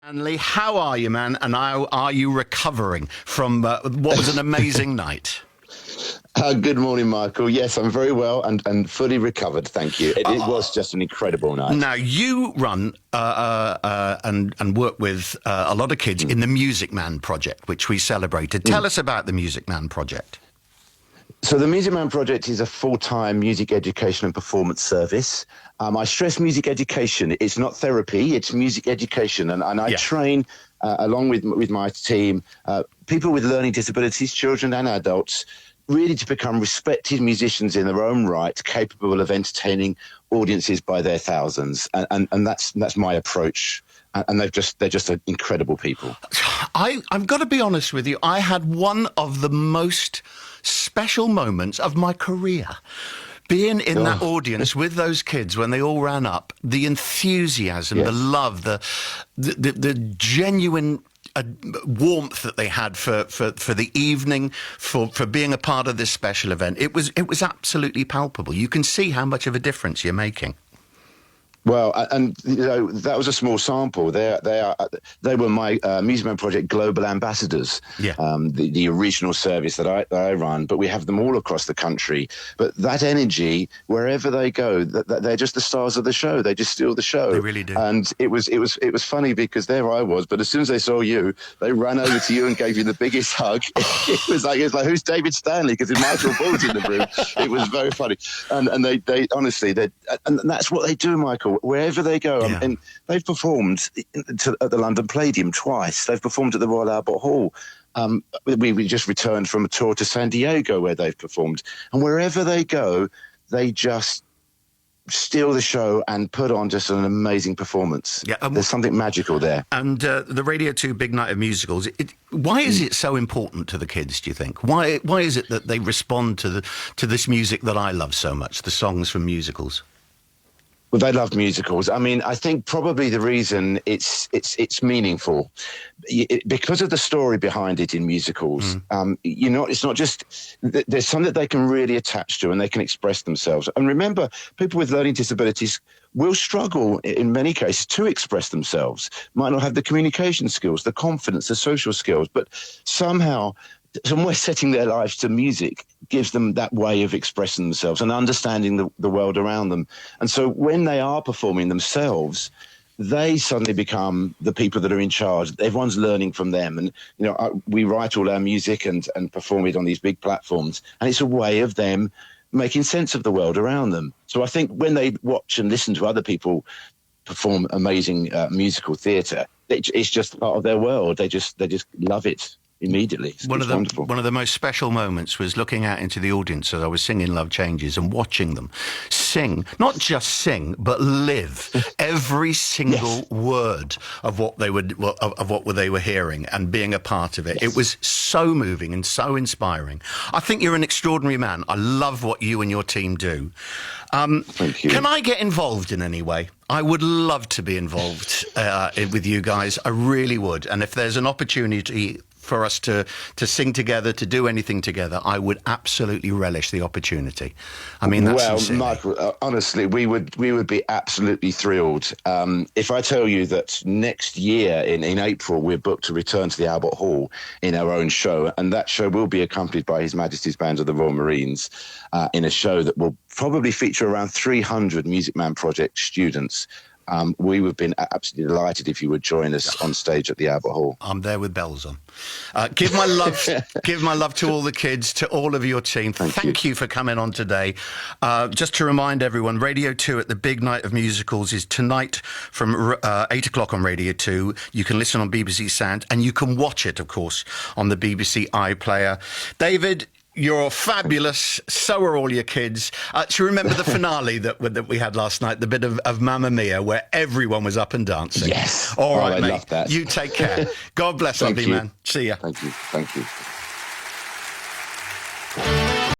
Stanley, how are you, man? And how are you recovering from what was an amazing night? Good morning, Michael. Yes, I'm very well and fully recovered, thank you. It was just an incredible night. Now, you run and work with a lot of kids in the Music Man Project, which we celebrated. Tell us about the Music Man Project. So the Music Man Project is a full-time music education and performance service. I stress music education. It's not therapy, it's music education. And I train, along with my team, people with learning disabilities, children and adults, really to become respected musicians in their own right, capable of entertaining audiences by their thousands. And that's my approach. And they're just incredible people. I've got to be honest with you. I had one of the most special moments of my career. Being in that audience with those kids when they all ran up, the enthusiasm, the love, the genuine warmth that they had for the evening, for being a part of this special event. It was absolutely palpable. You can see how much of a difference you're making. Well, and you know, that was a small sample. They were my Music Man Project global ambassadors. Yeah. The original service that I run, but we have them all across the country. But that energy, wherever they go, they're just the stars of the show. They just steal the show. They really do. And it was funny because there I was, but as soon as they saw you, they ran over to you and gave you the biggest hug. It was like who's David Stanley? Because Michael Bull's in the room. It was very funny. And they honestly, and that's what they do, Michael. Wherever they go, and they've performed at the London Palladium twice. They've performed at the Royal Albert Hall. We just returned from a tour to San Diego where they've performed. And wherever they go, they just steal the show and put on just an amazing performance. Yeah, there's something magical there. And the Radio 2 Big Night of Musicals, why is it so important to the kids, do you think? Why is it that they respond to this music that I love so much, the songs from musicals? Well, they love musicals. I mean, I think probably the reason it's meaningful because of the story behind it in musicals. It's not just there's something that they can really attach to and they can express themselves. And remember, people with learning disabilities will struggle in many cases to express themselves. Might not have the communication skills, the confidence, the social skills, but somehow somewhere setting their lives to music gives them that way of expressing themselves and understanding the world around them. And so when they are performing themselves, they suddenly become the people that are in charge. Everyone's learning from them. And, we write all our music and perform it on these big platforms. And it's a way of them making sense of the world around them. So I think when they watch and listen to other people perform amazing musical theatre, it's just part of their world. They just love it immediately. It's wonderful. One of the most special moments was looking out into the audience as I was singing Love Changes and watching them sing, not just sing, but live every single word of what they were hearing and being a part of it. It was so moving and so inspiring. I think you're an extraordinary man. I love what you and your team do. Thank you. Can I get involved in any way? I would love to be involved with you guys. I really would. And if there's an opportunity for us to sing together, to do anything together, I would absolutely relish the opportunity. I mean, that's sincere. Michael, honestly, we would be absolutely thrilled. If I tell you that next year in April we're booked to return to the Albert Hall in our own show, and that show will be accompanied by His Majesty's Band of the Royal Marines in a show that will probably feature around 300 Music Man Project students. We would have been absolutely delighted if you would join us on stage at the Albert Hall. I'm there with bells on. Give my love to all the kids, to all of your team. Thank you for coming on today. Just to remind everyone, Radio 2 at the Big Night of Musicals is tonight from 8 o'clock on Radio 2. You can listen on BBC Sound and you can watch it, of course, on the BBC iPlayer. David, you're fabulous. So are all your kids. Do you remember the finale that we had last night, the bit of Mamma Mia, where everyone was up and dancing? Yes. All right, I mate. love that. You take care. God bless, lovely man. See ya. Thank you.